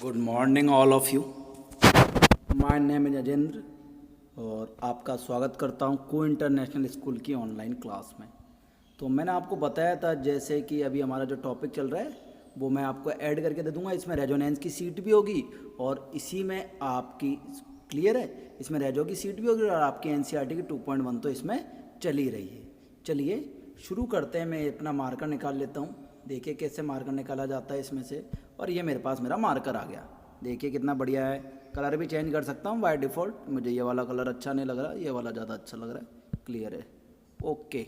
Good morning all of you. My name is Ajendra और आपका स्वागत करता हूं को इंटरनेशनल स्कूल की ऑनलाइन क्लास में। तो मैंने आपको बताया था जैसे कि अभी हमारा जो टॉपिक चल रहा है वो मैं आपको ऐड करके दे दूंगा। इसमें रेजोनेंस की सीट भी होगी और इसी में आपकी क्लियर है, इसमें रेजो की सीट भी होगी और आपकी एनसीईआरटी की 2.1 तो इसमें चल ही रही है। चलिए शुरू करते हैं। मैं अपना मार्कर निकाल लेता हूँ। देखिए कैसे मार्कर निकाला जाता है इसमें से। और ये मेरे पास मेरा मार्कर आ गया। देखिए कितना बढ़िया है। कलर भी चेंज कर सकता हूँ बाय डिफ़ॉल्ट। मुझे ये वाला कलर अच्छा नहीं लग रहा, ये वाला ज़्यादा अच्छा लग रहा है। क्लियर है, okay.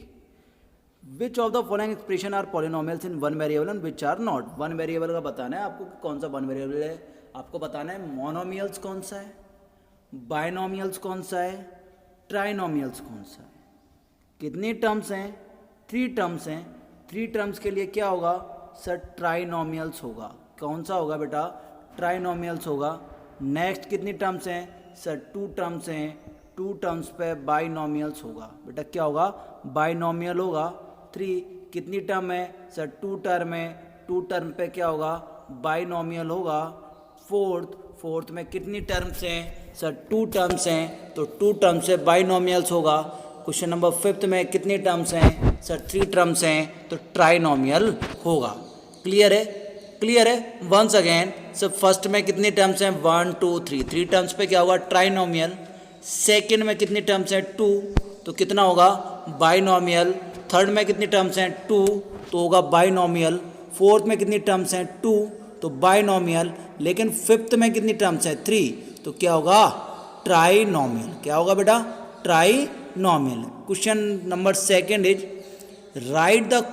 Which of the following expression are polynomials in one variable and which are not. One variable का बताना है आपको कि कौन सा वन वेरिएबल है। आपको बताना है मोनोमियल्स कौन सा है, बायनोमियल्स कौन सा है, ट्राइनोमियल्स कौन सा है। कितनी टर्म्स हैं? 3 टर्म्स हैं। 3 टर्म्स के लिए क्या होगा सर? ट्राइनोमियल्स होगा। कौन सा होगा बेटा? ट्राइनोमियल्स होगा। नेक्स्ट कितनी टर्म्स हैं सर? 2 टर्म्स हैं। 2 टर्म्स पे बाइनोमियल्स होगा। बेटा क्या होगा? बाइनोमियल होगा। 3 कितनी टर्म है सर? 2 टर्म है। 2 टर्म पे क्या होगा? बाइनोमियल होगा। फोर्थ में कितनी टर्म्स हैं सर? 2 टर्म्स हैं, तो 2 टर्म्स से बाइनोमियल्स होगा। क्वेश्चन नंबर 5 में कितनी टर्म्स हैं सर? 3 टर्म्स हैं, तो ट्राइनोमियल होगा। क्लियर है? क्लियर है। वंस अगेन सर फर्स्ट में कितनी टर्म्स हैं? 1 2 3। 3 टर्म्स पे क्या होगा? ट्राइनोमियल। सेकंड में कितनी टर्म्स हैं? 2, तो कितना होगा? बाइनोमियल। थर्ड में कितनी टर्म्स हैं? 2, तो होगा बाइनोमियल। फोर्थ में कितनी टर्म्स हैं? 2, तो बाइनोमियल। लेकिन फिफ्थ में कितनी टर्म्स हैं? 3, तो क्या होगा? ट्राइनोमियल। क्या होगा बेटा? Trinomial. Question number 2 is right the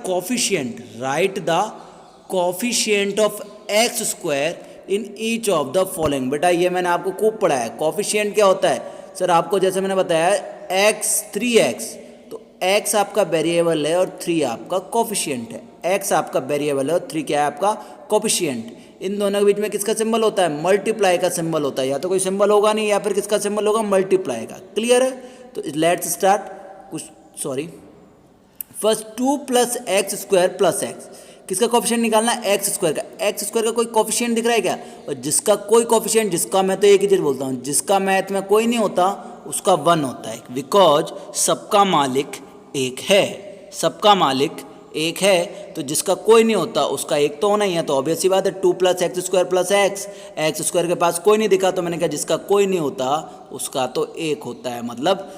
coefficient of x square in each of the following. बेटा ये मैंने आपको खूब पढ़ा है। कोफिशिएंट क्या होता है सर? आपको जैसे मैंने बताया x 3x, तो x आपका वेरिएबल है और 3 आपका कोफिशिएंट है। x आपका वेरिएबल है और 3 क्या है? आपका कोफिशिएंट। इन दोनों के बीच में किसका सिंबल होता है? मल्टीप्लाई का सिंबल होता है। या तो कोई सिंबल होगा नहीं, या फिर किसका सिंबल होगा? मल्टीप्लाई का। क्लियर है? तो let's start. First 2 plus x square plus x. किसका कोफिशिएंट निकालना है? एक्स स्क्वायर का। एक्स स्क्वायर का कोई कोफिशिएंट दिख रहा है क्या? और जिसका कोई कोफिशिएंट, जिसका मैं तो एक ही चीज बोलता हूँ, जिसका मैथ में कोई नहीं होता उसका 1 होता है। बिकॉज सबका मालिक एक है। सबका मालिक एक है, तो जिसका कोई नहीं होता उसका एक तो होना ही है। तो ऑब्वियस सी बात है 2 plus x square plus x. X square के पास कोई नहीं दिखा, तो मैंने कहा जिसका कोई नहीं होता उसका तो एक होता है। मतलब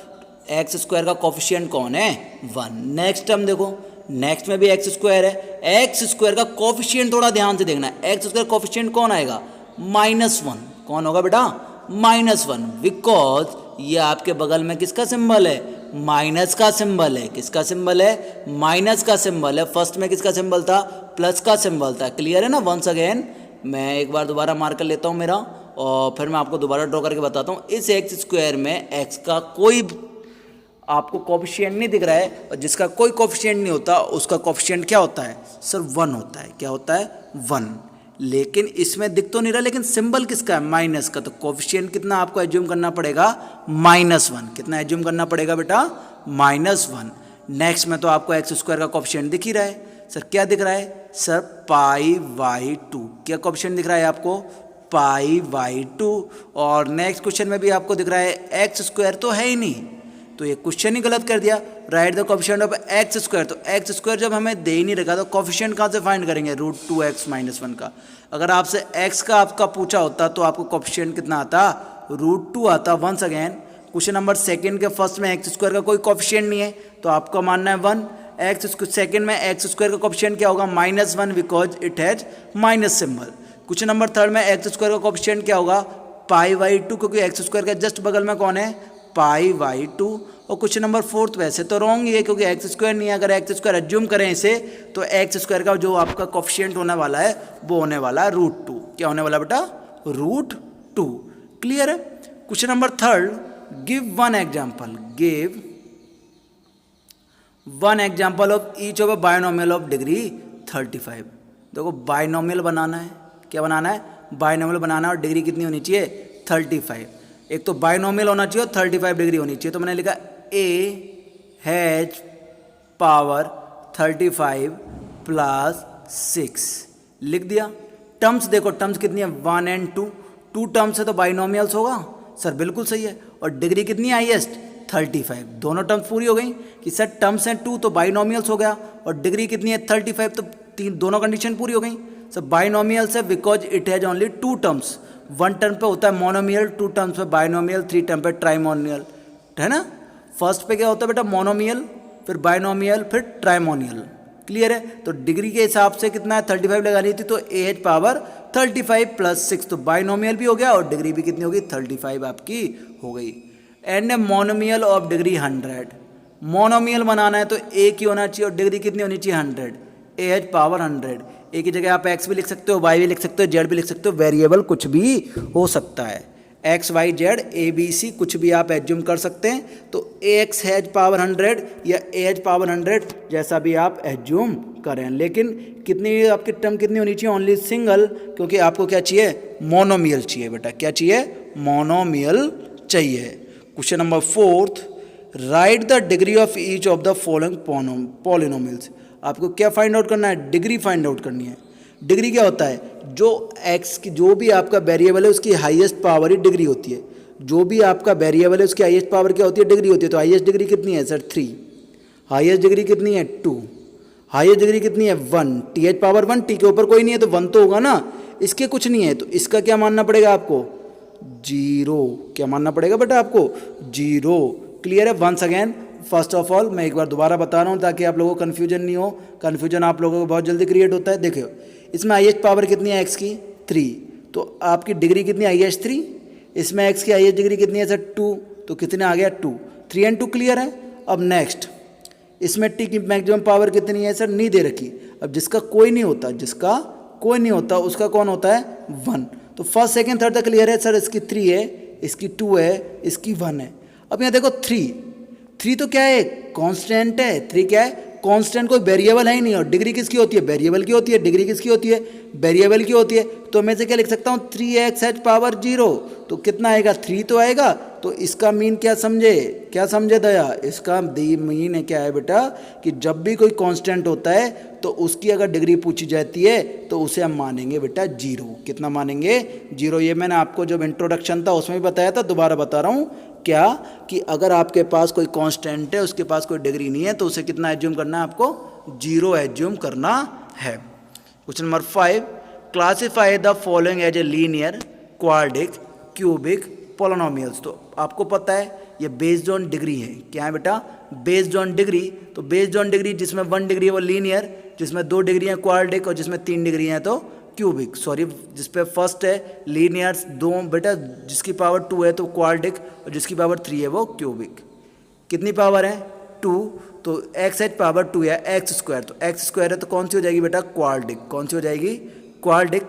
एक्स स्क्वायर का कोफिशिएंट कौन है? 1। नेक्स्ट टर्म देखो, नेक्स्ट में भी एक्स स्क्वायर है। एक्स स्क्वायर का कोफिशिएंट थोड़ा ध्यान से देखना है। एक्स स्क्वायर कोफिशिएंट कौन आएगा? -1। कौन होगा बेटा? -1। बिकॉज ये आपके बगल में किसका सिंबल है? माइनस का सिंबल है। किसका सिंबल है? माइनस का सिंबल है। फर्स्ट में किसका सिंबल था? प्लस का सिंबल था। क्लियर है ना? वंस अगेन मैं एक बार दोबारा मार्क कर लेता हूँ मेरा, और फिर मैं आपको दोबारा ड्रॉ करके बताता हूँ। इस एक्स स्क्वायर में एक्स का कोई आपको कोफिशिएंट नहीं दिख रहा है, और जिसका कोई कोफिशिएंट नहीं होता उसका कोफिशिएंट क्या होता है सर? 1 होता है। क्या होता है? 1। लेकिन इसमें दिख तो नहीं रहा, लेकिन सिंबल किसका है? माइनस का। तो कोफिशिएंट कितना आपको एज्यूम करना पड़ेगा? -1। कितना एज्यूम करना पड़ेगा बेटा? -1। नेक्स्ट में तो आपको एक्स स्क्वायर का कोफिशिएंट दिख ही रहा है। सर क्या दिख रहा है सर? π/2। क्या कोफिशिएंट दिख रहा है आपको? π/2। और नेक्स्ट क्वेश्चन में भी आपको दिख रहा है एक्स स्क्वायर तो है ही नहीं, तो ये क्वेश्चन ही गलत कर दिया। Right the coefficient of x square. तो एक्स स्क्वायर जब हमें दे ही नहीं रखा तो कोफिशिएंट कहाँ से फाइंड करेंगे? √2x - 1 का। अगर आपसे x का आपका पूछा होता तो आपको कोफिशिएंट कितना आता? √2 आता। वंस अगेन क्वेश्चन नंबर 2 के फर्स्ट में एक्स स्क्वायर का कोई कोफिशिएंट नहीं है, तो आपका मानना है 1। सेकेंड में एक्स स्क्वायर का कोफिशिएंट क्या होगा? -1, because it has minus symbol. Question number 3 में एक्स स्क्वायर का कोफिशिएंट क्या होगा? π/2, क्योंकि एक्स स्क्वायर का जस्ट बगल में कौन है? π/2। और क्वेश्चन नंबर 4 वैसे तो रॉन्ग ही है, क्योंकि एक्स स्क्वायर नहीं है। अगर एक्स स्क्वायर एज्यूम करें इसे, तो एक्स स्क्वायर का जो आपका कोफिशिएंट होने वाला है वो होने वाला है √2। क्या होने वाला बेटा? √2। क्लियर है? Question number 3, give one example of each of a binomial of degree 35। देखो बायनोमियल बनाना है। क्या बनाना है? बायनोमियल बनाना है, और डिग्री कितनी होनी चाहिए? 35। एक तो बायनोमियल होना चाहिए और 35 डिग्री होनी चाहिए। तो मैंने लिखा a हैज पावर 35 + 6 लिख दिया। टर्म्स देखो, टर्म्स कितनी है 1 एंड 2, 2 टर्म्स है तो बाइनोमियल्स होगा सर, बिल्कुल सही है। और डिग्री कितनी है हाईएस्ट 35, दोनों टर्म्स पूरी हो गई कि सर टर्म्स हैं 2 तो बाइनोमियल्स हो गया, और डिग्री कितनी है 35 तो दोनों कंडीशन पूरी हो गई सर। बाइनोमियल्स है because it has only 2 terms, 1 term पे होता है मोनोमियल, 2 टर्म्स पे बाइनोमियल, 3 टर्म पे ट्राइमोनियल, है ना। फर्स्ट पे क्या होता है बेटा मोनोमियल, फिर बाइनोमियल, फिर ट्राइमोनियल, क्लियर है। तो डिग्री के हिसाब से कितना है 35 लगानी थी, तो AH पावर 35 + 6, तो बाइनोमियल भी हो गया और डिग्री भी कितनी होगी 35 आपकी हो गई। And monomial of degree 100, monomial बनाना है तो एक ही होना चाहिए और डिग्री कितनी होनी चाहिए 100, AH पावर 100। एक ही जगह आप x भी लिख सकते हो, y भी लिख सकते हो, z भी लिख सकते हो, वेरिएबल कुछ भी हो सकता है, x y z a b c कुछ भी आप एज्यूम कर सकते हैं। तो ax हैज पावर 100 या AH पावर 100 जैसा भी आप एज्यूम करें, लेकिन कितनी आपकी टर्म कितनी होनी चाहिए, ओनली सिंगल, क्योंकि आपको क्या चाहिए मोनोमियल चाहिए बेटा, क्या चाहिए मोनोमियल चाहिए। Question number 4, right the degree of each of the following polynomials. आपको क्या फाइंड आउट करना है, डिग्री फाइंड आउट करनी है। डिग्री क्या होता है, जो x की जो भी आपका वेरिएबल है उसकी हाईएस्ट पावर ही डिग्री होती है, जो भी आपका वेरिएबल है उसकी हाईएस्ट पावर क्या होती है, डिग्री होती है। तो हाईएस्ट डिग्री कितनी है सर 3, हाईएस्ट डिग्री कितनी है 2, हाईएस्ट डिग्री कितनी है 1, TH पावर 1, T के ऊपर कोई नहीं है तो 1 तो होगा ना, इसके कुछ नहीं है तो इसका क्या मानना पड़ेगा आपको 0, क्या मानना पड़ेगा बेटा आपको 0, क्लियर है। Once again first of all मैं एक बार दोबारा बता रहा हूँ ताकि आप लोगों को कन्फ्यूजन नहीं हो, कन्फ्यूजन आप लोगों को बहुत जल्दी क्रिएट होता है। देखियो इसमें हाईएस्ट पावर कितनी है x की 3, तो आपकी डिग्री कितनी है हाईएस्ट 3, इसमें x की हाईएस्ट डिग्री कितनी है सर 2, तो कितने आ गया 2, 3 and 2 क्लियर है। अब नेक्स्ट इसमें t की मैक्सिमम पावर कितनी है सर नहीं दे रखी, अब जिसका कोई नहीं होता, जिसका कोई नहीं होता उसका कौन होता है 1, तो फर्स्ट सेकेंड थर्ड तक क्लियर है सर, इसकी 3 है, इसकी 2 है, इसकी 1 है। अब यहाँ देखो 3 तो क्या है कांस्टेंट है, 3 क्या है कांस्टेंट, कोई वेरिएबल है ही नहीं, और डिग्री किसकी होती है वेरिएबल की होती है, डिग्री किसकी होती है वेरिएबल की होती है। तो मैं से क्या लिख सकता हूँ 3x हैज पावर 0, तो कितना आएगा 3 तो आएगा। तो इसका मीन क्या समझे दया, इसका मीन है क्या है बेटा कि जब भी कोई कांस्टेंट होता है तो उसकी अगर डिग्री पूछी जाती है तो उसे हम मानेंगे बेटा 0, कितना मानेंगे 0। ये मैंने आपको जब इंट्रोडक्शन था उसमें भी बताया था, दोबारा बता रहा हूँ क्या कि अगर आपके पास कोई कांस्टेंट है उसके पास कोई डिग्री नहीं है तो उसे कितना एज्यूम करना है आपको 0 एज्यूम करना है। Question number 5, classify the following as a linear, quadratic, cubic, polynomials. तो आपको पता है ये बेस्ड ऑन डिग्री है, क्या है बेटा बेस्ड ऑन डिग्री। तो बेस्ड ऑन डिग्री जिसमें 1 डिग्री है वो लीनियर, जिसमें 2 डिग्री है क्वाड्रिक, और जिसमें 3 डिग्री है तो क्यूबिक, सॉरी जिस पे फर्स्ट है लीनियर्स 2 बेटा, जिसकी पावर 2 है तो क्वाड्रिक, और जिसकी पावर 3 है वो क्यूबिक। कितनी पावर है 2, तो x हैज पावर 2 है x², तो x² है तो कौन सी हो जाएगी बेटा क्वाड्रिक, कौन सी हो जाएगी क्वाड्रिक,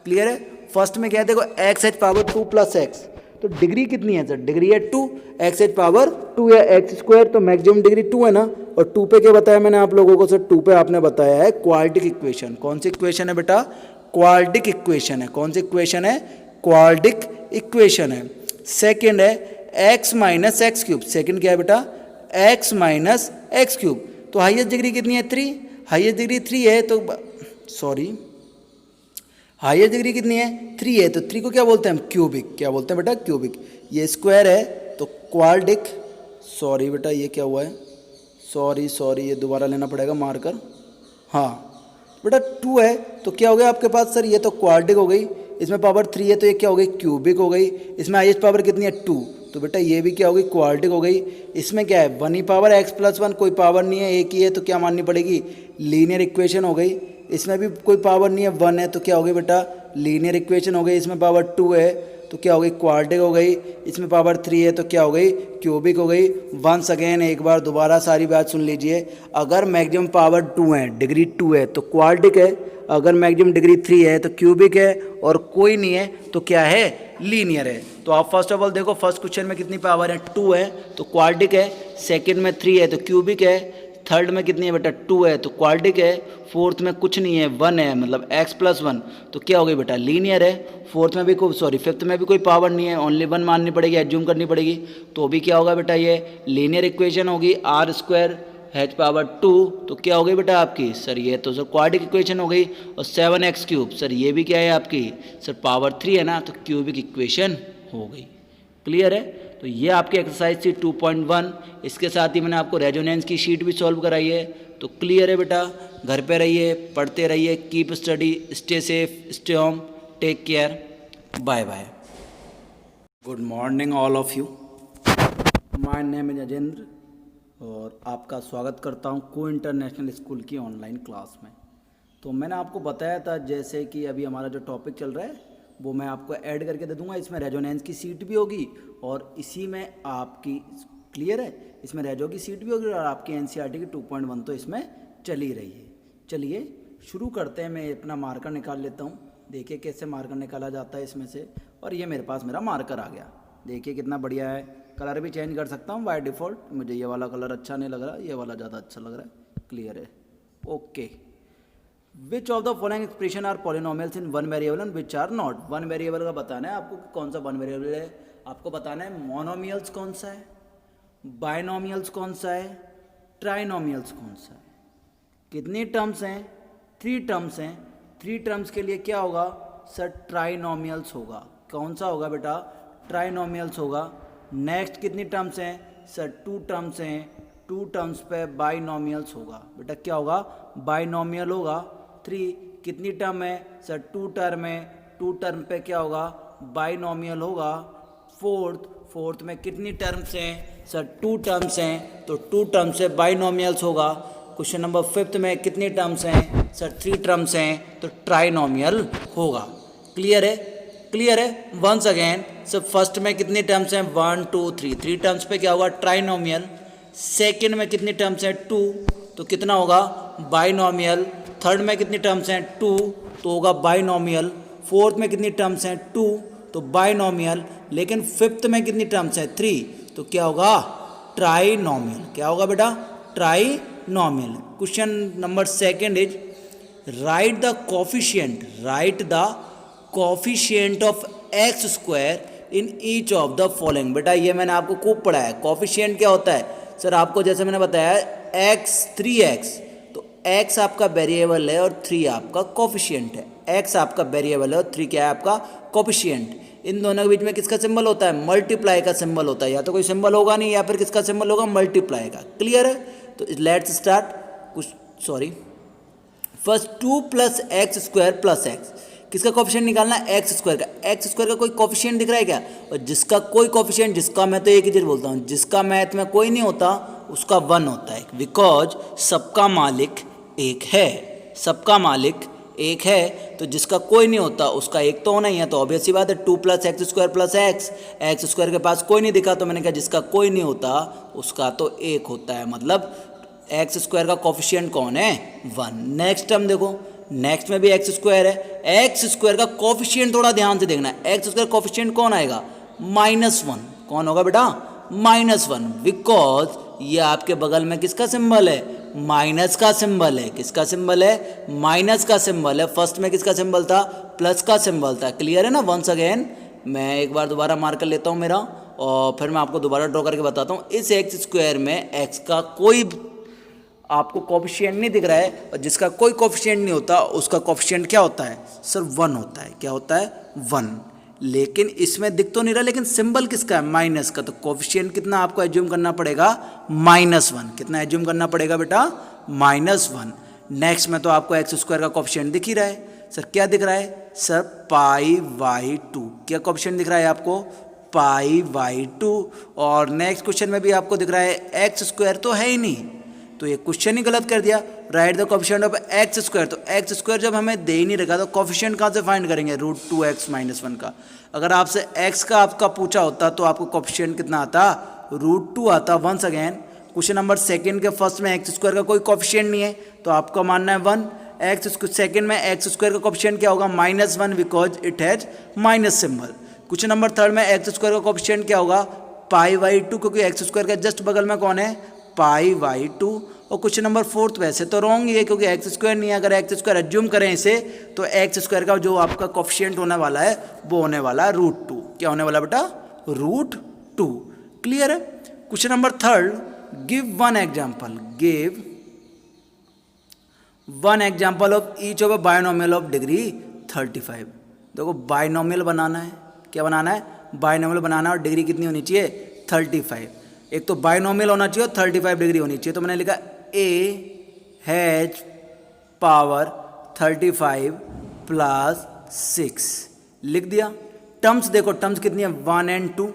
क्लियर है। फर्स्ट में क्या है देखो x हैज पावर 2 + x, तो डिग्री कितनी है सर डिग्री है 2, x हैज पावर 2 है x², तो मैक्सिमम डिग्री 2 है ना, और 2 पे क्या बताया मैंने आप लोगों को सर 2 पे आपने बताया है क्वाड्रिक इक्वेशन। कौन सी इक्वेशन है बेटा क्वाड्रिक इक्वेशन है, कौन सी इक्वेशन है क्वाड्रिक इक्वेशन है। सेकंड है x - x³, सेकंड क्या है बेटा x - x³, तो हाईएस्ट डिग्री कितनी है 3, हाईएस्ट डिग्री 3 है तो सॉरी हाईएस्ट डिग्री कितनी है 3 है, तो 3 को क्या बोलते हैं हम क्यूबिक, क्या बोलते हैं बेटा क्यूबिक। ये स्क्वायर है तो क्वाड्रिक, सॉरी बेटा ये क्या हुआ है सॉरी ये दोबारा लेना पड़ेगा मार्कर, हाँ बेटा 2 है तो क्या हो गया आपके पास सर ये तो क्वाड्रिक हो गई, इसमें पावर 3 है तो ये क्या हो गई क्यूबिक हो गई, इसमें हाईएस्ट पावर कितनी है 2, तो बेटा ये भी क्या हो गई क्वाड्रिक हो गई। इसमें क्या है 1 ही पावर x+1, कोई पावर नहीं है एक ही है तो क्या माननी पड़ेगी लीनियर इक्वेशन हो गई। इसमें भी कोई पावर नहीं है 1 है तो क्या हो गई बेटा लीनियर इक्वेशन हो गई। इसमें पावर 2 है तो क्या हो गई क्वाड्रिक हो गई, इसमें पावर 3 है तो क्या हो गई क्यूबिक हो गई। वंस अगेन एक बार दोबारा सारी बात सुन लीजिए, अगर मैक्सिमम पावर 2 है डिग्री 2 है तो क्वाड्रिक है, अगर मैक्सिमम डिग्री 3 है तो क्यूबिक है, और कोई नहीं है तो क्या है लीनियर है। तो आप फर्स्ट ऑफ ऑल देखो फर्स्ट क्वेश्चन में कितनी पावर है 2 है तो क्वाड्रिक है, सेकंड में 3 है तो क्यूबिक है, थर्ड में कितनी है बेटा 2 है तो क्वाड्रिक है, फोर्थ में कुछ नहीं है 1 है मतलब x+1 तो क्या हो गई बेटा लीनियर है। फोर्थ में भी फिफ्थ में भी कोई पावर नहीं है, ओनली 1 माननी पड़ेगी एज्यूम करनी पड़ेगी, तो भी क्या होगा बेटा ये लीनियर इक्वेशन होगी। r² h पावर 2 तो क्या हो गई बेटा आपकी सर ये तो सर क्वाड्रेटिक इक्वेशन हो गई। और 7x क्यूब सर ये भी क्या है आपकी सर पावर 3 है ना, तो क्यूबिक इक्वेशन हो गई। क्लियर है। तो ये आपकी एक्सरसाइज थी 2.1। इसके साथ ही मैंने आपको रेजोनेंस की शीट भी सॉल्व कराई है। तो क्लियर है बेटा, घर पे रहिए, पढ़ते रहिए, keep study, stay safe, stay home, take care, bye bye. Good morning all of you, my name is Ajendra और आपका स्वागत करता हूं को इंटरनेशनल स्कूल की ऑनलाइन क्लास में। तो मैंने आपको बताया था जैसे कि अभी हमारा जो टॉपिक चल रहा है वो मैं आपको ऐड करके दे दूंगा। इसमें रेजोनेंस की सीट भी होगी और इसी में आपकी क्लियर है, इसमें रेजो की सीट भी होगी और आपकी एनसीईआरटी की 2.1 तो इसमें चल ही रही है। चलिए शुरू करते हैं। मैं अपना मार्कर निकाल लेता हूँ। देखिए कैसे मार्कर निकाला जाता है इसमें से। और ये मेरे पास मेरा मार्कर आ गया, देखिए कितना बढ़िया है। कलर भी चेंज कर सकता हूँ बाय डिफ़ॉल्ट, मुझे ये वाला कलर अच्छा नहीं लग रहा, ये वाला ज़्यादा अच्छा लग रहा है। क्लियर है, okay. Which of the following expression are polynomials in one variable and which are not. One variable का बताना है आपको कौन सा वन वेरिएबल है। आपको बताना है मोनोमियल्स कौन सा है, बाइनोमियल्स कौन सा है, ट्राइनोमियल्स कौन सा है। कितनी टर्म्स हैं, 3 टर्म्स हैं। 3 टर्म्स के लिए क्या होगा सर, ट्राइनोमियल्स होगा। कौन सा होगा बेटा, ट्राइनोमियल्स होगा। नेक्स्ट कितनी टर्म्स हैं सर, 2 टर्म्स हैं। 2 टर्म्स पे बाइनोमियल्स होगा। बेटा क्या होगा, बाइनोमियल होगा। 3 कितनी टर्म है सर, 2 टर्म है। 2 टर्म पे क्या होगा, बाइनोमियल होगा। फोर्थ में कितनी टर्म्स हैं सर, 2 टर्म्स हैं, तो 2 टर्म्स से बाइनोमियल्स होगा। क्वेश्चन नंबर 5 में कितनी टर्म्स हैं सर, 3 टर्म्स हैं, तो ट्राइनोमियल होगा। क्लियर है, क्लियर है। वंस अगेन सर फर्स्ट में कितनी टर्म्स हैं, 1 2 3, 3 टर्म्स पे क्या होगा, ट्राइनोमियल। सेकंड में कितनी टर्म्स हैं, 2, तो कितना होगा, बाइनोमियल। थर्ड में कितनी टर्म्स हैं, 2, तो होगा बाइनोमियल। फोर्थ में कितनी टर्म्स हैं, 2, तो बाइनोमियल। लेकिन फिफ्थ में कितनी टर्म्स हैं, 3, तो क्या होगा, ट्राइनोमियल। क्या होगा बेटा, trinomial. Question number 2 is right the coefficient of x square in each of the following. बेटा ये मैंने आपको खूब पढ़ा है। कोफिशिएंट क्या होता है सर, आपको जैसे मैंने बताया x 3x, तो x आपका वेरिएबल है और 3 आपका कोफिशिएंट है। x आपका वेरिएबल है और 3 क्या है आपका कोफिशिएंट। इन दोनों के बीच में किसका सिंबल होता है, मल्टीप्लाई का सिंबल होता है। या तो कोई सिंबल होगा नहीं या फिर किसका सिंबल होगा, मल्टीप्लाई का। क्लियर है। तो let's start. First 2 + x² + x, किसका कोफिशिएंट निकालना है, एक्स स्क्वायर का। एक्स स्क्वायर का कोई कोफिशिएंट दिख रहा है क्या, और जिसका कोई कोफिशिएंट, जिसका मैं तो एक ही चीज़ बोलता हूँ, जिसका मैथ में कोई नहीं होता उसका 1 होता है। बिकॉज सबका मालिक एक है, सबका मालिक एक है, तो जिसका कोई नहीं होता उसका एक तो होना ही है। तो ऑब्वियस सी बात है 2 + x² + x, एक्स स्क्वायर के पास कोई नहीं दिखा तो मैंने कहा जिसका कोई नहीं होता उसका तो एक होता है। मतलब एक्स स्क्वायर का कोफिशिएंट कौन है, 1। नेक्स्ट टर्म देखो, नेक्स्ट में भी एक्स स्क्वायर है। एक्स स्क्वायर का कोफिशिएंट थोड़ा ध्यान से देखना है। एक्स स्क्वायर कोफिशिएंट कौन आएगा, -1। कौन होगा बेटा, -1। बिकॉज ये आपके बगल में किसका सिंबल है, माइनस का सिंबल है। किसका सिंबल है, माइनस का सिंबल है। फर्स्ट में किसका सिंबल था, प्लस का सिंबल था। क्लियर है ना। वंस अगेन मैं एक बार दोबारा मार्क कर लेता हूँ मेरा, और फिर मैं आपको दोबारा ड्रॉ करके बताता हूँ। इस एक्स स्क्वायर में एक्स का कोई आपको कोफिशिएंट नहीं दिख रहा है, और जिसका कोई कोफिशिएंट नहीं होता उसका कोफिशिएंट क्या होता है सर, 1 होता है। क्या होता है, 1। लेकिन इसमें दिख तो नहीं रहा, लेकिन सिंबल किसका है, माइनस का। तो कोफिशिएंट कितना आपको एज्यूम करना पड़ेगा, -1। कितना एज्यूम करना पड़ेगा बेटा, -1। नेक्स्ट में तो आपको एक्स स्क्वायर का कोफिशिएंट दिख ही रहा है। सर क्या दिख रहा है सर, π/2। क्या कोफिशिएंट दिख रहा है आपको, π/2। और नेक्स्ट क्वेश्चन में भी आपको दिख रहा है एक्स स्क्वायर तो है ही नहीं, तो ये क्वेश्चन ही गलत कर दिया। Right the coefficient of x square, तो एक्स स्क्वायर जब हमें दे ही नहीं रखा तो कोफिशिएंट कहाँ से फाइंड करेंगे, √2x - 1 का। अगर आपसे x का आपका पूछा होता तो आपको कोफिशिएंट कितना आता, √2 आता। वंस अगेन क्वेश्चन नंबर 2 के फर्स्ट में एक्स स्क्वायर का कोई कोफिशिएंट नहीं है, तो आपका मानना है 1। सेकेंड में एक्स स्क्वायर का कोफिशिएंट क्या होगा, -1, because it has minus symbol. Question number 3 में एक्स स्क्वायर का कोफिशिएंट क्या होगा, π/2, क्योंकि एक्स स्क्वायर का जस्ट बगल में कौन है, π/2। और क्वेश्चन नंबर 4 वैसे तो रॉन्ग ही है, क्योंकि एक्स स्क्वायर नहीं है। अगर एक्स स्क्वायर एज्यूम करें इसे, तो एक्स स्क्वायर का जो आपका कोफिशिएंट होने वाला है वो होने वाला है √2। क्या होने वाला बेटा, √2। क्लियर है। Question number 3 give one example, give one example of each of a binomial of degree 35। देखो बायनोमियल बनाना है, क्या बनाना है, बायनोमियल बनाना है और डिग्री कितनी होनी चाहिए 35। एक तो बायनोमियल होना चाहिए और 35 डिग्री होनी चाहिए। तो मैंने लिखा ए हैज पावर 35 प्लस 6 लिख दिया। टर्म्स देखो, टर्म्स कितनी है 1 एंड 2,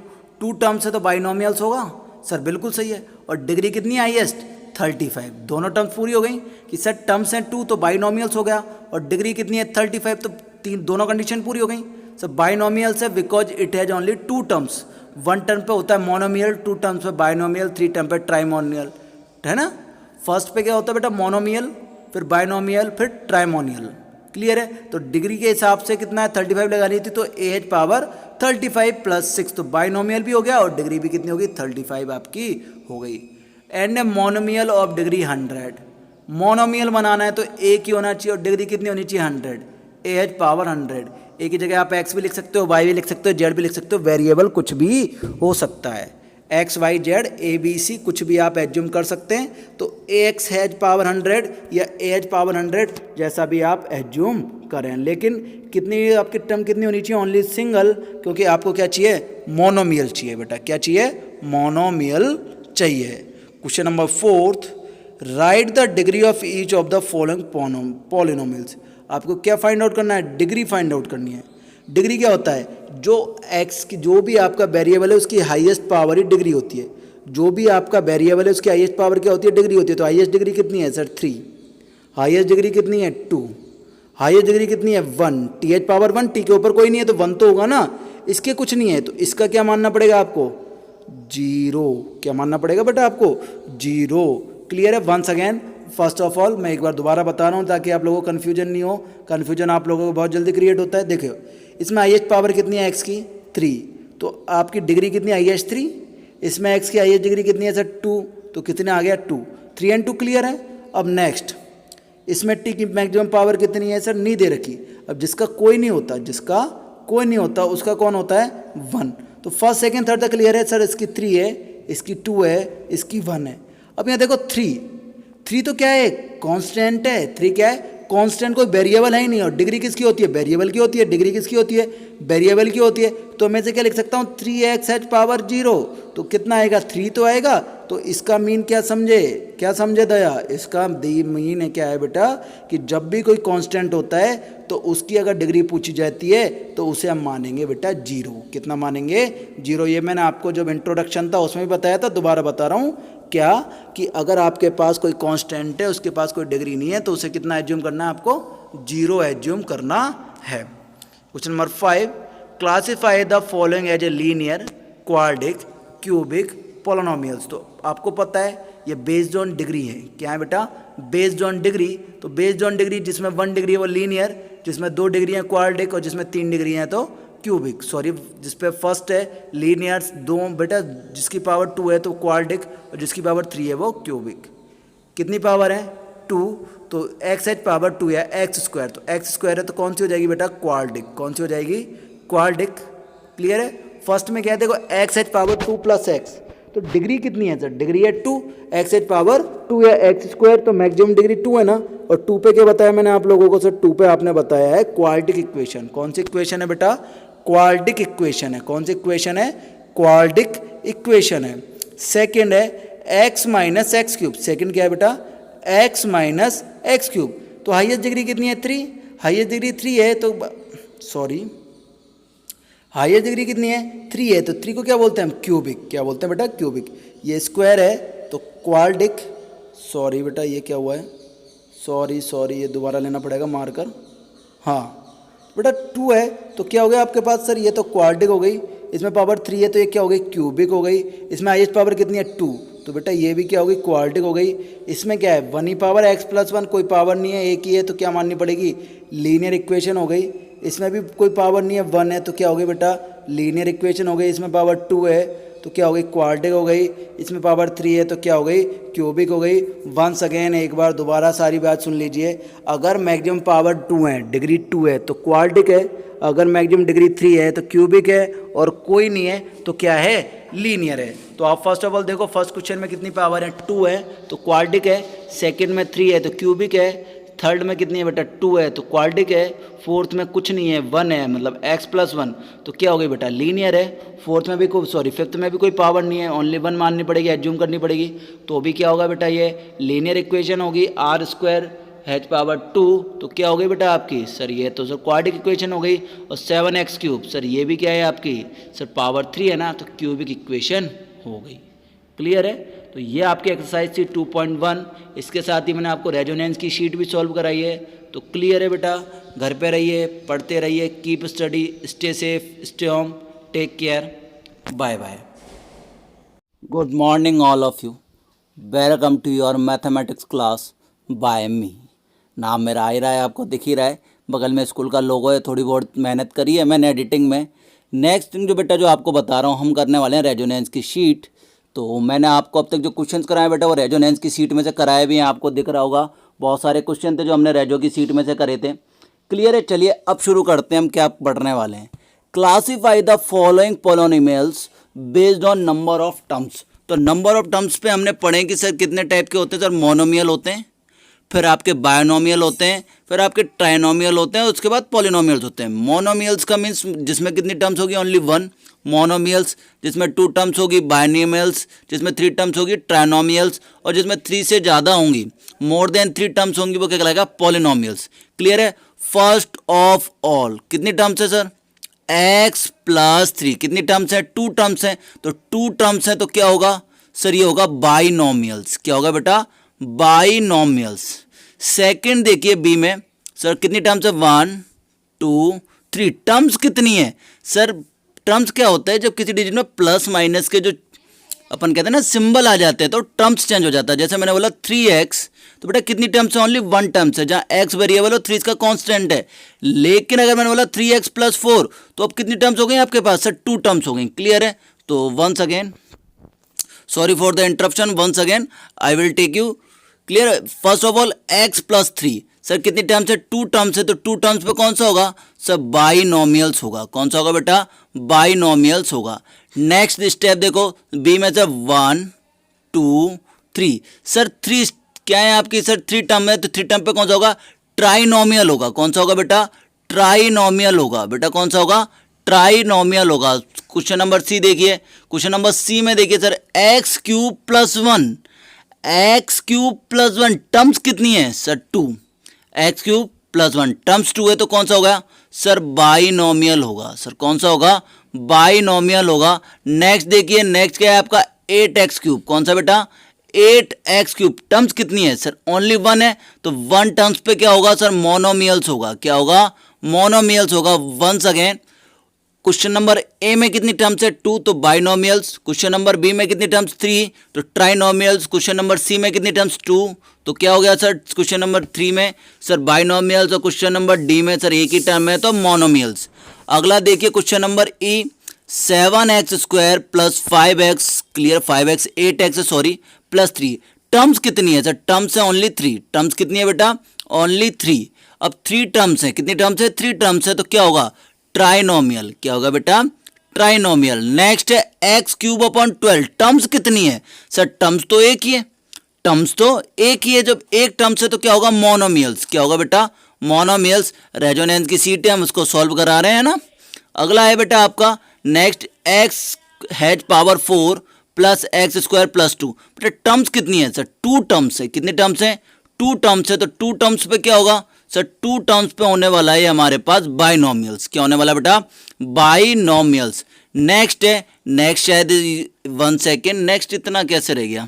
2 टर्म्स है तो बाइनोमियल्स होगा सर, बिल्कुल सही है। और डिग्री कितनी है हाईएस्ट 35, दोनों टर्म्स पूरी हो गई कि सर टर्म्स हैं 2 तो बाइनोमियल्स हो गया, और डिग्री कितनी है 35 तो दोनों कंडीशन पूरी हो गई। सर बाइनोमियल्स है because it has only 2 terms, 1 term पे होता है मोनोमियल, 2 टर्म्स पे बाइनोमियल, 3 टर्म पे ट्राइमोनियल, है ना। फर्स्ट पे क्या होता है बेटा मोनोमियल, फिर बाइनोमियल, फिर ट्राइमोनियल, क्लियर है। तो डिग्री के हिसाब से कितना है 35 लगानी थी, तो ए एच पावर 35 प्लस 6, तो बाइनोमियल भी हो गया और डिग्री भी कितनी होगी 35 आपकी हो गई। And a monomial of degree 100, monomial बनाना है तो ए की होना चाहिए और डिग्री कितनी होनी चाहिए 100, ए एच पावर 100। ए की जगह आप एक्स भी लिख सकते हो, वाई भी लिख सकते हो, जेड भी लिख सकते हो, वेरिएबल कुछ भी हो सकता है, X Y Z A B C कुछ भी आप एज्यूम कर सकते हैं। तो ए एक्स हैज पावर 100 या ए एच पावर 100 जैसा भी आप एज्यूम करें, लेकिन कितनी आपकी टर्म कितनी होनी चाहिए ओनली सिंगल, क्योंकि आपको क्या चाहिए मोनोमियल चाहिए बेटा, क्या चाहिए मोनोमियल चाहिए। Question number 4, right the degree of each of the following polynomials. आपको क्या फाइंड आउट करना है, डिग्री फाइंड आउट करनी है। डिग्री क्या होता है, जो एक्स की जो भी आपका वेरिएबल है उसकी हाईएस्ट पावर ही डिग्री होती है, जो भी आपका वेरिएबल है उसकी हाईएस्ट पावर क्या होती है डिग्री होती है। तो हाईएस्ट डिग्री कितनी है सर 3, हाईएस्ट डिग्री कितनी है 2, हाईएस्ट डिग्री कितनी है 1, टी एच पावर 1, टी के ऊपर कोई नहीं है तो 1 तो होगा ना, इसके कुछ नहीं है तो इसका क्या मानना पड़ेगा आपको 0, क्या मानना पड़ेगा बेटा आपको 0, क्लियर है। Once again first of all मैं एक बार दोबारा बता रहा हूँ ताकि आप लोगों को कन्फ्यूजन नहीं हो, कन्फ्यूजन आप लोगों को बहुत जल्दी क्रिएट होता है। देखो इसमें हाईएस्ट पावर कितनी है एक्स की 3, तो आपकी डिग्री कितनी हाईएस्ट 3, इसमें एक्स की हाईएस्ट डिग्री कितनी है सर 2, तो कितने आ गया 2, 3 एंड 2 क्लियर है। अब नेक्स्ट इसमें टी की मैक्सिमम पावर कितनी है सर नहीं दे रखी, अब जिसका कोई नहीं होता, जिसका कोई नहीं होता उसका कौन होता है 1, तो फर्स्ट सेकेंड थर्ड तक क्लियर है सर, इसकी 3 है, इसकी 2 है, इसकी 1 है। अब यहाँ देखो 3 तो क्या है कांस्टेंट है, 3 क्या है कांस्टेंट, कोई वेरिएबल है ही नहीं, और डिग्री किसकी होती है वेरिएबल की होती है, डिग्री किसकी होती है वेरिएबल की होती है। तो मैं से क्या लिख सकता हूँ 3x h पावर 0, तो कितना आएगा 3 तो आएगा। तो इसका मीन क्या समझे दया, इसका मीन है क्या है बेटा कि जब भी कोई कांस्टेंट होता है तो उसकी अगर डिग्री पूछी जाती है तो उसे हम मानेंगे बेटा 0, कितना मानेंगे 0। ये मैंने आपको जब इंट्रोडक्शन था उसमें भी बताया था, दोबारा बता रहा हूँ क्या कि अगर आपके पास कोई कांस्टेंट है उसके पास कोई डिग्री नहीं है तो उसे कितना एज्यूम करना है आपको 0 एज्यूम करना है। Question number 5, classify the following as a linear, quadratic, cubic, polynomials. तो आपको पता है ये बेस्ड ऑन डिग्री है, क्या है बेटा बेस्ड ऑन डिग्री। तो बेस्ड ऑन डिग्री जिसमें 1 डिग्री है वो लीनियर, जिसमें 2 डिग्री है क्वाड्रिक और जिसमें 3 डिग्री है तो क्यूबिक, सॉरी जिस पे फर्स्ट है लीनियर्स 2 बेटा, जिसकी पावर 2 है तो क्वाड्रिक और जिसकी पावर 3 है वो क्यूबिक। कितनी पावर है 2, तो एक्स एच पावर 2 है एक्स स्क्वायर, तो एक्स स्क्वायर है तो कौन सी हो जाएगी बेटा क्वाड्रिक, कौन सी हो जाएगी क्वाड्रिक, क्लियर है। फर्स्ट में क्या है देखो x H power 2 plus x, तो डिग्री कितनी है सर डिग्री है 2, एक्स एच पावर 2 है एक्स स्क्वायर, तो मैक्सिमम डिग्री 2 है ना। और 2 पे क्या बताया मैंने आप लोगों को सर 2 पे आपने बताया है क्वाड्रिक इक्वेशन, कौन सी इक्वेशन है बेटा क्वाड्रिक इक्वेशन है, कौन सी इक्वेशन है क्वाड्रिक इक्वेशन है। सेकंड है x minus x cube, second क्या है बेटा x माइनस एक्स क्यूब, तो हाईएस्ट डिग्री कितनी है 3, हाईएस्ट डिग्री 3 है तो सॉरी हाईएस्ट डिग्री कितनी है 3 है, तो 3 को क्या बोलते हैं हम क्यूबिक, क्या बोलते हैं बेटा क्यूबिक। ये स्क्वायर है तो क्वाड्रिक, सॉरी बेटा ये क्या हुआ है सॉरी ये दोबारा लेना पड़ेगा मार्कर, हाँ बेटा 2 है तो क्या हो गया आपके पास सर ये तो क्वाड्रिक हो गई, इसमें पावर 3 है तो ये क्या हो गई क्यूबिक हो गई, इसमें हाईएस्ट पावर कितनी है 2, तो बेटा ये भी क्या हो गई क्वाड्रिक हो गई। इसमें क्या है 1 ही पावर x प्लस 1, कोई पावर नहीं है एक ही है तो क्या माननी पड़ेगी लीनियर इक्वेशन हो गई। इसमें भी कोई पावर नहीं है 1 है तो क्या हो गई बेटा लीनियर इक्वेशन हो गई। इसमें पावर 2 है तो क्या हो गई क्वाड्रिक हो गई, इसमें पावर 3 है तो क्या हो गई क्यूबिक हो गई। वंस अगेन एक बार दोबारा सारी बात सुन लीजिए, अगर मैक्सिमम पावर 2 है डिग्री 2 है तो क्वाड्रिक है, अगर मैक्सिमम डिग्री 3 है तो क्यूबिक है, और कोई नहीं है तो क्या है, लीनियर है। तो आप फर्स्ट ऑफ ऑल देखो, फर्स्ट क्वेश्चन में कितनी पावर है, 2 है तो क्वाड्रिक है, सेकंड में 3 है तो क्यूबिक है, थर्ड में कितनी है बेटा, 2 है तो क्वाड्रिक है, फोर्थ में कुछ नहीं है, 1 है, मतलब x + 1 तो क्या हो गई बेटा, लीनियर है। फोर्थ में भी फिफ्थ में भी कोई पावर नहीं है, ओनली 1 माननी पड़ेगी, एज्यूम करनी पड़ेगी, तो भी क्या होगा बेटा, ये लीनियर इक्वेशन होगी। r² h⁻², तो क्या हो गई बेटा आपकी, सर ये तो सर क्वाड्रिक इक्वेशन हो गई। और 7x³ सर ये भी क्या है आपकी, सर पावर 3 है ना, तो क्यूबिक इक्वेशन हो गई। क्लियर है। तो ये आपकी एक्सरसाइज थी 2.1। इसके साथ ही मैंने आपको रेजोनेंस की शीट भी सॉल्व कराई है। तो क्लियर है बेटा, घर पे रहिए, पढ़ते रहिए, keep study, stay safe, stay home, take care, bye bye. Good morning all of you, welcome to your mathematics class by me. नाम मेरा आ ही रहा है, आपको दिख ही रहा है, बगल में स्कूल का लोगो है। थोड़ी बहुत मेहनत करी है मैंने एडिटिंग में। नेक्स्ट थिंग जो बेटा जो आपको बता रहा हूँ, हम करने वाले हैं रेजोनेंस की शीट। तो मैंने आपको अब तक जो क्वेश्चंस कराए बेटा वो रेजोनेंस की सीट में से कराए भी हैं, आपको दिख रहा होगा। बहुत सारे क्वेश्चन थे जो हमने रेजो की सीट में से करे थे। क्लियर है। चलिए अब शुरू करते हैं, हम क्या पढ़ने वाले हैं। Classify the following polynomials based on number of terms. तो नंबर ऑफ टर्म्स पे हमने पढ़े कि सर कितने टाइप के होते हैं। सर मोनोमियल होते हैं, फिर आपके बायोनोमियल होते हैं, फिर आपके ट्राइनोमियल होते हैं, उसके बाद पॉलिनोमियल्स होते हैं। मोनोमियल्स का मीन्स जिसमें कितनी टर्म्स होगी, ओनली 1। मोनोमियल्स जिसमें 2 टर्म्स होगी, बायनोमियल्स जिसमें 3 टर्म्स होगी, ट्राइनोमियल्स, और जिसमें 3 से ज़्यादा होंगी, मोर देन 3 टर्म्स होंगी, वो क्या कहलाएगा, पॉलिनोमियल्स। क्लियर है। फर्स्ट ऑफ ऑल कितनी टर्म्स है सर, x + 3। कितनी टर्म्स है, 2 टर्म्स है, तो 2 टर्म्स है तो क्या होगा सर, ये होगा बाइनोमियल्स। क्या होगा बेटा, बाइनोमियल्स। सेकंड देखिए बी में, सर कितनी टर्म्स है, 1 2 3। टर्म्स कितनी है सर, टर्म्स क्या होता है, जब किसी डिजिट में प्लस माइनस के जो अपन कहते हैं ना सिंबल आ जाते हैं तो टर्म्स चेंज हो जाता है। जैसे मैंने बोला 3x, तो बेटा कितनी टर्म्स है, ओनली 1 टर्म्स है, जहाँ x वेरिएबल और 3 इसका कांस्टेंट है। लेकिन अगर मैंने बोला 3x + 4, तो अब कितनी टर्म्स हो गई आपके पास, सर 2 टर्म्स हो गई। क्लियर है। तो once again, sorry for the interruption, once again I will take you. Clear. First of all x + 3, sir कितनी टर्म्स है, 2 टर्म्स है, तो 2 टर्म्स पे कौन सा होगा सर, बाइनोमियल्स होगा। कौन सा होगा बेटा, बाइनोमियल्स होगा। नेक्स्ट स्टेप देखो बी में सर 1 2 3, सर 3 क्या है आपकी, सर 3 टर्म है, तो 3 टर्म पे कौन सा होगा, ट्राइनोमियल होगा। कौन सा होगा बेटा, ट्राइनोमियल होगा। बेटा कौन सा होगा, ट्राइनोमियल होगा। क्वेश्चन नंबर सी देखिए, क्वेश्चन नंबर सी में देखिए सर, x³ + 1, x³ + 1 टर्म्स कितनी है सर, 2। x³ + 1 टर्म्स 2 है, तो कौन सा होगा सर, बाइनोमियल होगा। सर कौन सा होगा, बाइनोमियल होगा। नेक्स्ट देखिए, नेक्स्ट क्या है आपका, 8x³। कौन सा बेटा, 8x³ टर्म्स कितनी है सर, ओनली 1 है, तो 1 टर्म्स पे क्या होगा सर, मोनोमियल्स होगा। क्या होगा, मोनोमियल्स होगा। Once again, question number A में कितनी टर्म्स है, 2, तो बाइनोमियल्स। क्वेश्चन नंबर बी में कितनी टर्म्स, 3, तो ट्राइनोमियल्स। क्वेश्चन नंबर सी में कितनी टर्म्स, 2, तो क्या हो गया सर, क्वेश्चन नंबर 3 में सर बाइनोमियल्स, और क्वेश्चन नंबर डी में सर एक ही टर्म है तो मोनोमियल्स। अगला देखिए क्वेश्चन नंबर ई, 7x² + 5x, clear, 5x 8x sorry, + 3 terms कितनी है सर, टर्म्स है ओनली 3। टर्म्स कितनी है बेटा, ओनली 3। अब 3 टर्म्स है, कितनी टर्म्स है, 3 टर्म्स है, तो क्या होगा, ट्राइनोमियल। क्या होगा बेटा, ट्राइनोमियल। नेक्स्ट है x³ / 12, टर्म्स कितनी है सर, टर्म्स तो एक ही है, टर्म्स तो एक ही है। जब एक टर्म्स है तो क्या होगा, मोनोमियल्स। क्या होगा बेटा, मोनोमियल्स। रेजोनेंस की सीट है, हम उसको सॉल्व करा रहे हैं ना। अगला है बेटा आपका नेक्स्ट, x⁻4 + x² + 2। बेटा टर्म्स कितनी है सर, 2 टर्म्स है। कितने टर्म्स है, 2 टर्म्स है, तो 2 टर्म्स पे क्या होगा सर, 2 टर्म्स पे होने वाला है हमारे पास बाइनोमियल्स। क्या होने वाला बेटा, बाइनोमियल्स। नेक्स्ट है, नेक्स्ट शायद 1 सेकेंड, नेक्स्ट इतना कैसे रह गया,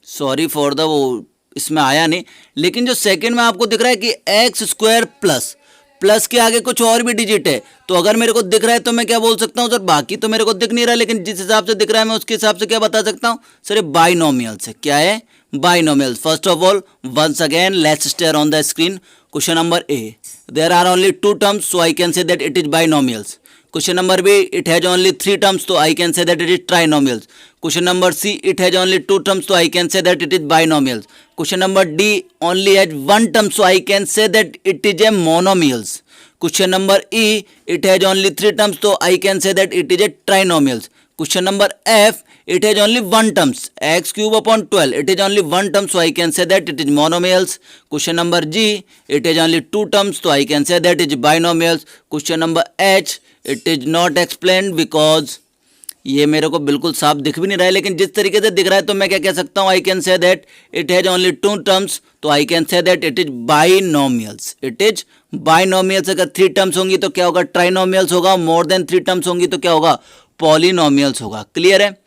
सॉरी फॉर द, वो इसमें आया नहीं। लेकिन जो सेकंड में आपको दिख रहा है कि x² प्लस के आगे कुछ और भी डिजिट है, तो अगर मेरे को दिख रहा है तो मैं क्या बोल सकता हूँ सर, बाकी तो मेरे को दिख नहीं रहा, लेकिन जिस हिसाब से दिख रहा है मैं उसके हिसाब से क्या बता सकता हूँ सर, ये बाइनोमियल्स है। क्या है, binomials. First of all once again let's stare on the screen. Question number A, there are only 2 terms, so I can say that it is binomials. Question number B, it has only 3 terms, so I can say that it is trinomials. Question number C, it has only 2 terms, so I can say that it is binomials. Question number D only has 1 term, so I can say that it is a monomials. Question number E, it has only 3 terms, तो I can say that it is a trinomials. Question number F, it has only one terms, x cube upon 12, it is only one term, so I can say that it is monomials. Question number G, it has only two terms, so I can say that it is binomials. Question number H, it is not explained because ये मेरे को बिल्कुल साफ दिख भी नहीं रहा है, लेकिन जिस तरीके से दिख रहा है तो मैं क्या कह सकता हूँ, I can say that it has only 2 terms, तो I can say that it is binomials. It is binomials. अगर 3 टर्म्स होंगी तो क्या होगा, ट्राइनोमियल्स होगा. मोर देन 3 टर्म्स होंगी तो क्या होगा, पॉलिनोमियल्स होगा. क्लियर है.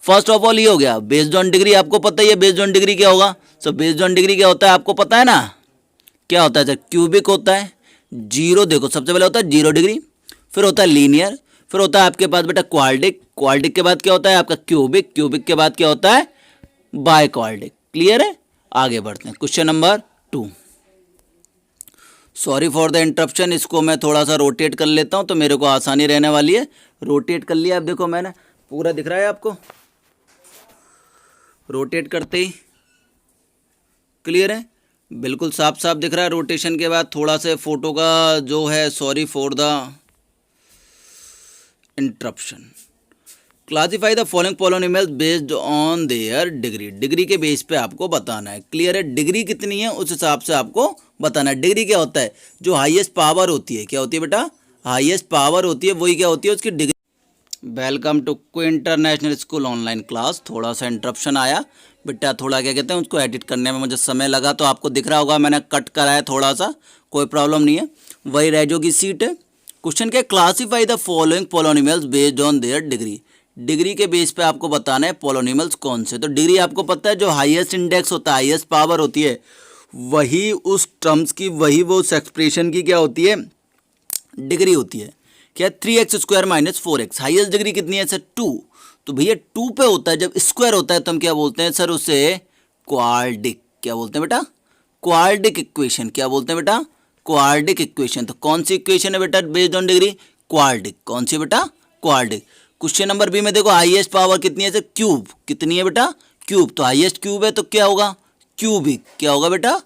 फर्स्ट ऑफ ऑल ये हो गया बेस्ड ऑन डिग्री. आपको पता ही है बेस्ड ऑन डिग्री क्या होगा. सो बेस्ड ऑन डिग्री क्या होता है आपको पता है ना, क्या होता है सर, क्यूबिक होता है. जीरो, देखो सबसे पहले होता है 0 डिग्री, फिर होता है लीनियर, फिर होता है आपके पास बेटा क्वाड्रिक, क्वाड्रिक के बाद क्या होता है आपका क्यूबिक, क्यूबिक के बाद क्या होता है बाय क्वाड्रिक. क्लियर है. आगे बढ़ते हैं. Question number 2. Sorry for the interruption, इसको मैं थोड़ा सा रोटेट कर लेता हूं तो मेरे को आसानी रहने वाली है. रोटेट कर लिया. अब देखो मैंने पूरा दिख रहा है आपको, रोटेट करते ही क्लियर है, बिल्कुल साफ साफ दिख रहा है. रोटेशन के बाद थोड़ा से फोटो का जो है, sorry for the interruption. Classify the following polynomials based on their degree. Degree के बेस पे आपको बताना है. क्लियर है. डिग्री कितनी है उस हिसाब से आपको बताना है. डिग्री क्या होता है, जो हाईएस्ट पावर होती है, क्या होती है बेटा, हाईएस्ट पावर होती है, वही क्या होती है उसकी degree. Welcome to international school online class. थोड़ा सा इंटरप्शन आया बेटा, थोड़ा क्या कहते हैं उसको एडिट करने में मुझे समय लगा, तो आपको दिख रहा होगा मैंने कट करा है थोड़ा सा, कोई प्रॉब्लम नहीं है, वही रह जोगी सीट है. क्वेश्चन क्या, classify the following polynomials based on their degree. Degree के बेस पे आपको बताना है पॉलिनोमियल्स कौन से. तो डिग्री आपको पता है जो हाईएस्ट इंडेक्स होता है, हाईएस्ट पावर होती है, वही उस टर्म्स की, वही वो उस एक्सप्रेशन की क्या होती है, डिग्री होती है. क्या 3x² - 4x. हाईएस्ट डिग्री कितनी है सर, 2. तो भैया 2 पे होता है, जब स्क्वायर होता है तो हम क्या बोलते हैं सर उसे, क्वाड्रिक. क्या बोलते हैं बेटा, क्वाड्रिक इक्वेशन. क्या बोलते हैं बेटा, क्वाड्रिक इक्वेशन. तो कौन सी इक्वेशन है बेटा बेस्ड ऑन डिग्री, क्वाड्रिक. कौन सी बेटा, क्वाड्रिक. क्वेश्चन नंबर बी में देखो हाईएस्ट पावर कितनी है सर, क्यूब. कितनी है बेटा, क्यूब. तो हाईएस्ट क्यूब है तो क्या होगा, क्यूबिक. क्या होगा बेटा,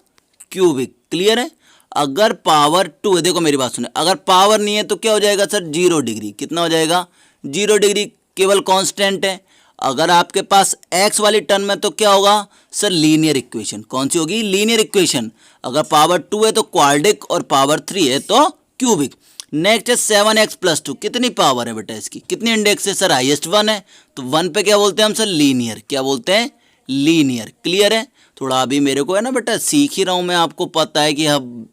क्यूबिक. क्लियर है. अगर पावर 2 है, देखो मेरी बात सुने, अगर पावर नहीं है तो क्या हो जाएगा सर, 0 डिग्री. कितना हो जाएगा, 0 डिग्री. केवल कांस्टेंट है. अगर आपके पास x वाली टर्म में तो क्या होगा सर, लीनियर इक्वेशन. कौन सी होगी, लीनियर इक्वेशन. अगर पावर 2 है तो क्वाड्रिक और पावर 3 है तो क्यूबिक. नेक्स्ट है 7x+2. कितनी पावर है बेटा इसकी, कितनी इंडेक्स है सर, हाईएस्ट 1 है, तो 1 पे क्या बोलते हैं हम सर, लीनियर. क्या बोलते हैं, लीनियर. क्लियर है. थोड़ा अभी मेरे को है ना बेटा, सीख ही रहा हूँ मैं, आपको पता है कि हम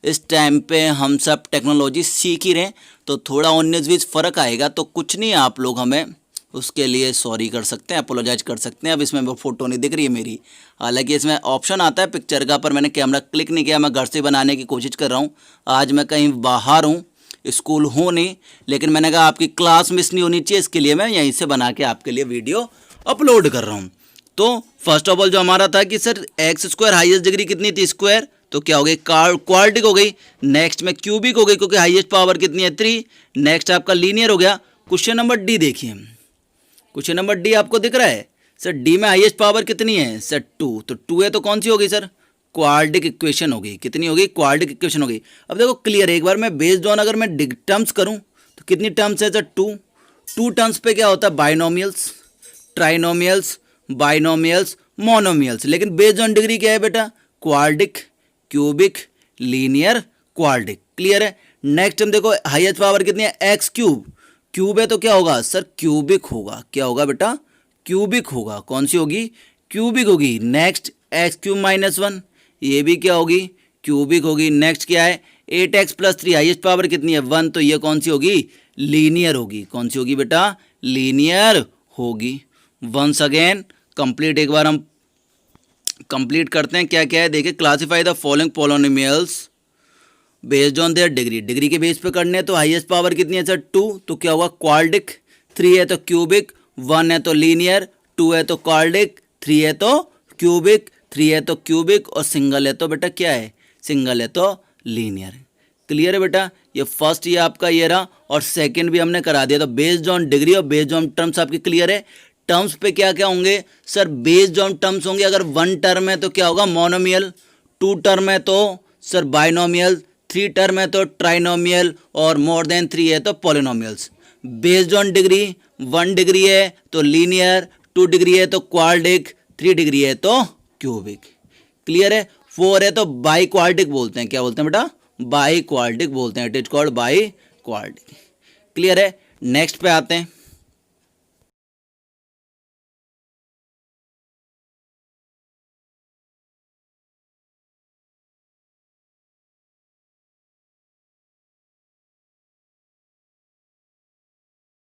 इस टाइम पे हम सब टेक्नोलॉजी सीख ही रहे हैं, तो थोड़ा 19-20 फ़र्क आएगा, तो कुछ नहीं, आप लोग हमें उसके लिए सॉरी कर सकते हैं, अपोलोजाइज कर सकते हैं. अब इसमें वो फ़ोटो नहीं दिख रही है मेरी, हालांकि इसमें ऑप्शन आता है पिक्चर का, पर मैंने कैमरा क्लिक नहीं किया. मैं घर से बनाने की कोशिश कर रहा हूँ. आज मैं कहीं बाहर हूँ, स्कूल हूँ नहीं, लेकिन मैंने कहा आपकी क्लास मिस नहीं होनी चाहिए, इसके लिए मैं यहीं से बना के आपके लिए वीडियो अपलोड कर रहा हूँ. तो फर्स्ट ऑफ ऑल जो हमारा था कि सर x² हाईएस्ट डिग्री कितनी थी, स्क्वायर, तो क्या हो गई, क्वाड्रिक हो गई. नेक्स्ट में क्यूबिक हो गई क्योंकि हाईएस्ट पावर कितनी है, 3. नेक्स्ट आपका लीनियर हो गया. क्वेश्चन नंबर डी देखिए. क्वेश्चन नंबर डी आपको दिख रहा है सर, डी में हाईएस्ट पावर कितनी है सर, 2. तो 2 है तो कौन सी हो गई सर, क्वाड्रिक इक्वेशन हो गई. कितनी हो गई, क्वाड्रिक इक्वेशन हो गई. अब देखो क्लियर है, एक बार मैं बेस्ड ऑन अगर मैं टर्म्स करूँ तो कितनी टर्म्स है सर, 2. 2 टर्म्स पे क्या होता है, बाइनोमियल्स, ट्राइनोमियल्स, बाइनोमियल्स, मोनोमियल्स. लेकिन बेस्ड ऑन डिग्री क्या है बेटा, quadric, cubic, linear, quadric. Clear है. नेक्स्ट हम देखो हाईएस्ट पावर कितनी है, x³. क्यूब है तो क्या होगा सर, क्यूबिक होगा. क्या होगा बेटा, क्यूबिक होगा. कौन सी होगी, क्यूबिक होगी. नेक्स्ट x³ - 1, ये भी क्या होगी, क्यूबिक होगी. नेक्स्ट क्या है, 8x+3, हाईएस्ट पावर कितनी है, 1, तो ये कौन सी होगी, लीनियर होगी. कौन सी होगी बेटा, लीनियर होगी. वंस अगेन कंप्लीट, एक बार हम कंप्लीट करते हैं क्या क्या है. देखिए, classify the following polynomials based on their degree. Degree के बेस पे करने हैं तो हाईएस्ट पावर कितनी है सर, 2, तो क्या होगा, क्वाड्रिक. 3 है तो क्यूबिक, 1 है तो लीनियर, 2 है तो क्वाड्रिक, 3 है तो क्यूबिक, 3 है तो क्यूबिक, और सिंगल है तो बेटा क्या है, सिंगल है तो लीनियर. क्लियर है बेटा. ये फर्स्ट ये आपका ये रहा, और सेकंड भी हमने करा दिया. तो बेस्ड ऑन डिग्री और बेस्ड ऑन टर्म्स आपकी क्लियर है. टर्म्स पे क्या क्या होंगे सर, बेस्ड ऑन टर्म्स होंगे. अगर 1 टर्म है तो क्या होगा, मोनोमियल. 2 टर्म है तो सर बाइनोमियल. 3 टर्म है तो ट्राइनोमियल और मोर देन 3 है तो polynomials. Based on degree 1 degree है तो लीनियर, 2 डिग्री है तो क्वाड्रिक, 3 डिग्री है तो क्यूबिक। क्लियर है। 4 है तो बाई क्वाड्रिक बोलते हैं। क्या बोलते हैं बेटा? बाई क्वाड्रिक बोलते हैं। It is called by quadric. Clear है। नेक्स्ट पे आते हैं।